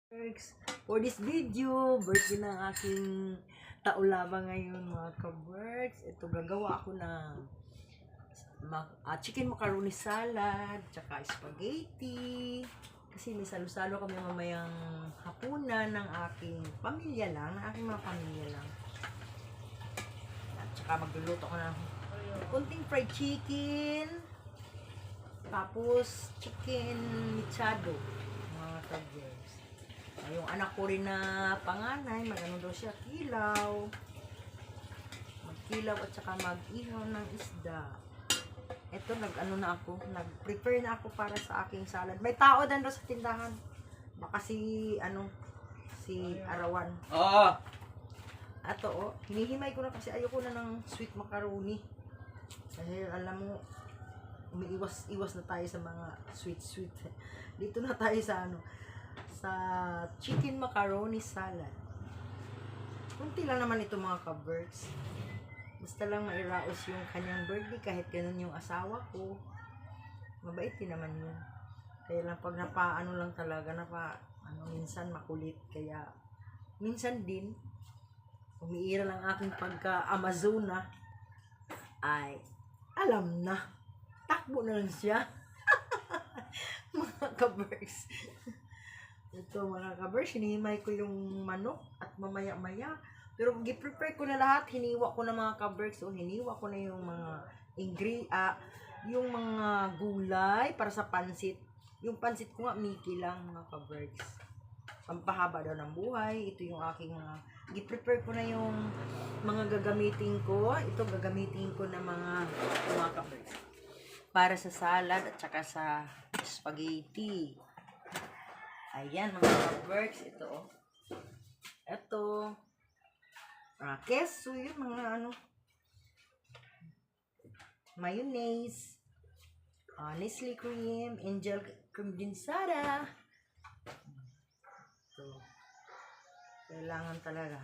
For this video, birthday ng aking taulaba ngayon mga ka-works. Ito gagawa ako ng chicken macaroni salad, tsaka spaghetti. Kasi may salo-salo kami mamayang hapunan ng aking pamilya lang, ng aking mga pamilya lang. At tsaka magluluto ko ng kunting fried chicken, tapos chicken mechado mga ka-works. Yung anak ko rin na panganay, mag-ano daw siya, kilaw. Magkilaw at saka mag-ihaw ng isda. Ito, nag-prepare na ako para sa aking salad. May tao din doon sa tindahan. Baka si Arawan. Oo. Ato, hinihimay ko na kasi ayoko na ng sweet macaroni. Kasi alam mo, umiiwas-iwas na tayo sa mga sweet. Dito na tayo sa chicken macaroni salad. Kunti lang naman ito mga ka-birds. Basta lang mairaos yung kanyang birthday kahit ganun yung asawa ko. Mabait din naman yun. Kaya lang pag napaano lang talaga, minsan makulit. Kaya minsan din, umiira lang aking pagka-Amazona, ay alam na. Takbo na lang siya. Mga ka-birds. Ito mga ka-birds, hinihimay ko yung manok at mamaya-maya. Pero i-prepare ko na lahat, hiniwa ko na mga ka-birds. So, hiniwa ko na yung mga yung mga gulay para sa pansit. Yung pansit ko nga, Mickey lang mga ka-birds. Pampahaba daw ng buhay. Ito yung aking mga, i-prepare ko na yung mga gagamitin ko. Ito gagamitin ko na mga ka-birds. Para sa salad at saka sa spaghetti. Ayan mga ka-works, ito Ito. Keso yun, mga mayonnaise. Nestle cream, angel condensada. Ito. Kailangan talaga.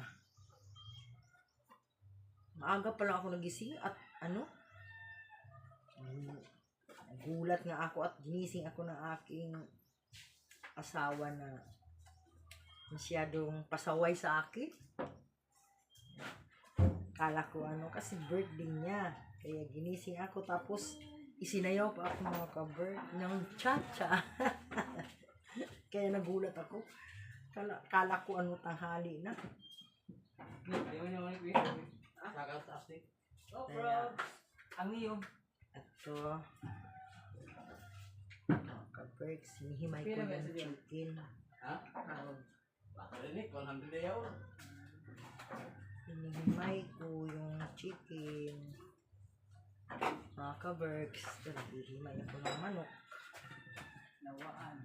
Maaga pa lang ako nagising at gulat nga ako at ginising ako ng aking asawa na masyadong pasaway sa akin. Kala ko kasi birthday niya. Kaya ginising ako tapos isinayaw pa ako mga ka-bird ng cha-cha. Kaya nagulat ako. Kala ko tanghali na. Kaya, ang iyo. Ito. Ka-birds, hinihimay ko yung chicken. Ha? Baka rin eh, 100 yaw. Hinihimay ko yung chicken. Mga ka-birds, hinihimay ako ng manok. Nawaan.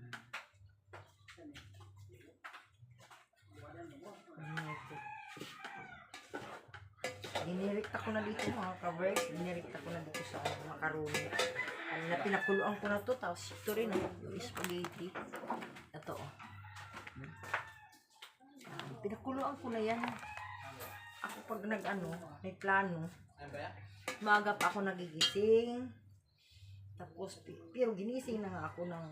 Dinirekta ko na dito mga ka-birds. Dinirekta ko na dito sa macaroni. Na pinakuluan ko na to. Tapos ito rin yung spaghetti. Ito pinakuluan ko na yan. Ako pag may plano. Maaga pa ako nagigising. Tapos pero ginising na nga ako ng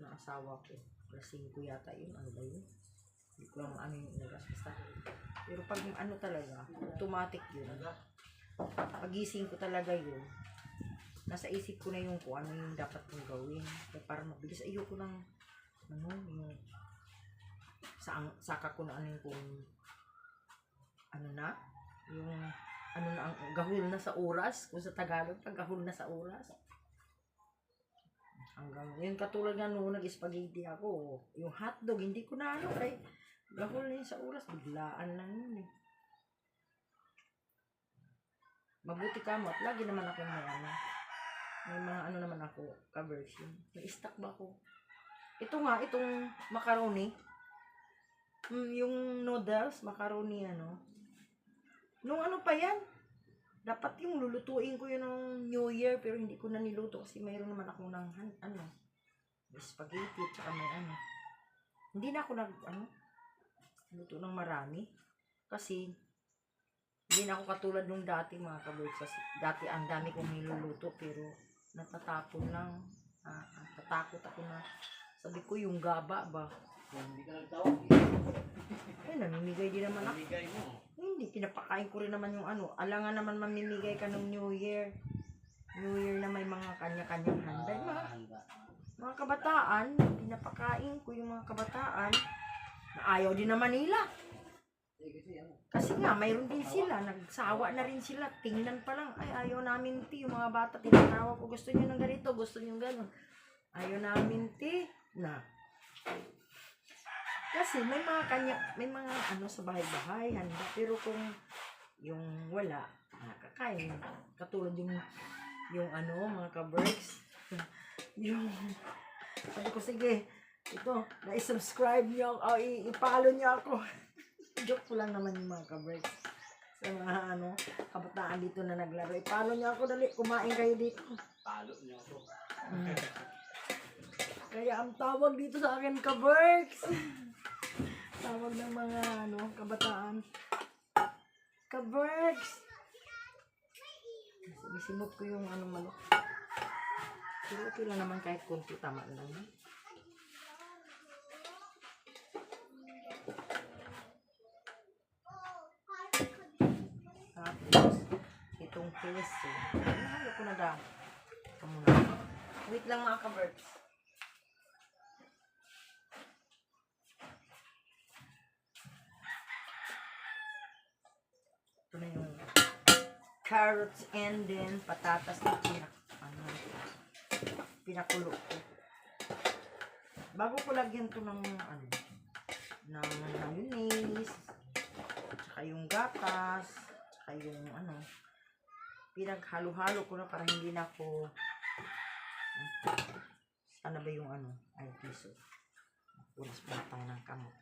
asawa ko. Lasing ko yata yun. Ano ba yun? Hindi ko lang yung oras. Basta. Pero pag talaga, automatic yun. Pagising ko talaga yun. Nasa isip ko na yung kung ano yung dapat kong gawin. Kaya para mabilis, ayoko ng yung saka ko na kung yung ang gahul na sa oras, kung sa Tagalog, pag gahul na sa oras. Hanggang yun katulad nga nung nag-spaghetti ako, yung hotdog, hindi ko na kay gahul na yun sa oras, biglaan lang yun eh. Mabuti ka mo, at lagi naman ako may mga naman ako, ka-version. May stock ba ako? Ito nga, itong macaroni, yung noodles, macaroni nung pa yan, dapat yung lulutuin ko yun ng New Year, pero hindi ko na niluto kasi mayroon naman ako ng spaghetti at saka may hindi na ako luto ng marami kasi hindi na ako katulad nung dati mga ka-birds. Kasi dati ang dami kong niluluto pero natatapon lang. Natatakot ako na sabi ko yung gaba ba Kung hindi ka nagtawag, Eh, namimigay din naman ako. ibigay mo. Hindi, pinapakain ko rin naman yung ano. Alangan naman mamimigay ka ng New Year. New Year na may mga kanya-kanyang handa. Yung mga kabataan, pinapakain ko yung mga kabataan. Na ayaw din naman nila. Kasi nga, mayroon din sila. Nagsawa na rin sila. Tingnan pa lang, ay ayaw namin ti. Yung mga bata, tinatawag ko, gusto nyo ng ganito, gusto nyo gano'n. Ayaw namin ti. Na. Kasi may mga ano sa bahay-bahay, handa. Pero kung yung wala, kakain. Katulad yung ano, mga ka-berks. yung, sabi ko, sige, ito, na-subscribe nyo ako, i-follow nyo ako. Joke ko lang naman yung mga ka-berks. Sa mga ano, kabataan dito na naglaro. I-follow nyo ako, dali, kumain kayo dito. Palo niyo ako. Kaya ang tawag dito sa akin, ka-berks. Tawag ng mga ano, kabataan. Ka-berks. Isimot ko yung ano manok. Pero okay lang naman kahit konti, tama lang. Tapos, itong peso. Ano ko na daw? Wait lang mga ka-berks. Ito na yung carrots and then patatas na pinakulo ko. Bago ko lagyan to ng ano, ng mayonnaise, tsaka yung gatas, tsaka yung ano, pinaghalo-halo ko na para hindi na ako sana ba yung ano, ay piso. Pulis pa tayo ng kamot.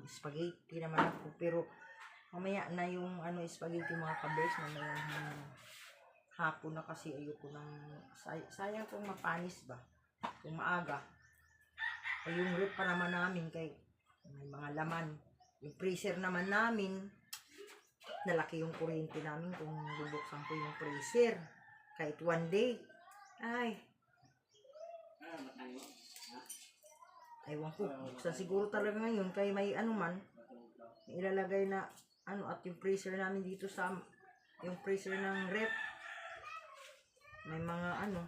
Spaghetti naman ako, pero mamaya na yung ano spaghetti mga ka-berks, mamaya hapon na kasi ayoko ng sayang kung mapanis ba kung maaga. Ay yung rep pa naman namin kay may mga laman, yung freezer naman namin nalaki yung kuryente namin kung bubuksan ko yung freezer kahit one day ay ewan ko, buksan siguro talaga ngayon kaya may ano man ilalagay na ano at yung freezer namin dito sa yung freezer ng rep may mga ano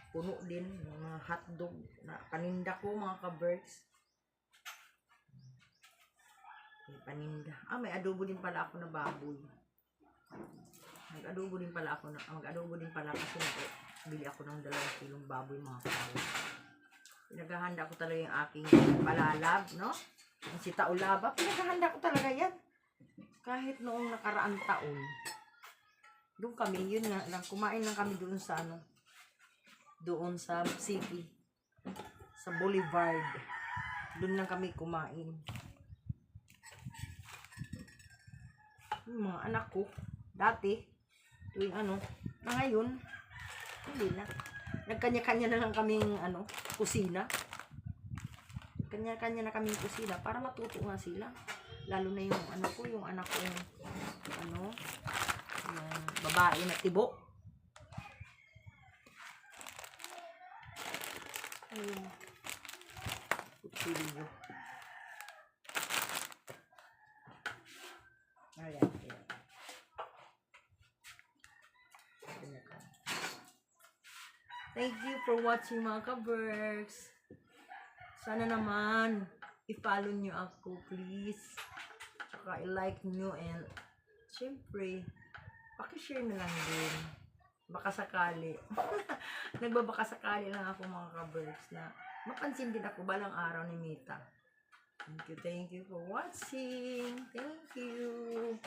puno din, mga hotdog na paninda ko mga ka-berks. May paninda. May adobo din pala ako na baboy. Mag-adobo din pala kasi bili ako ng 2 kilong baboy mga ka-berks. Pinaghahanda ko talaga yung aking palalab, no? Yung si Taulaba, pinaghahanda ko talaga yan. Kahit noong nakaraang taon. Doon kami, yun nga lang, kumain lang kami doon sa ano, doon sa city, sa Boulevard. Doon lang kami kumain. Yung mga anak ko, dati, tuwing ano, na ngayon, hindi na. Nagkanya-kanya na lang kaming ano, kusina. Kanya-kanya na kaming kusina para matuto nga sila. Lalo na yung ano ko, yung anak ko, ano, yung babae na tibo. Ayun. Kutsilyo. Ayan. Thank you for watching mga ka-berks. Sana naman i-follow nyo ako please. Tsaka i-like nyo and syempre paki-share na lang din. Baka sakali. Nagbabaka sakali lang ako mga ka-berks na mapansin din ako balang araw ni Mita. Thank you for watching. Thank you.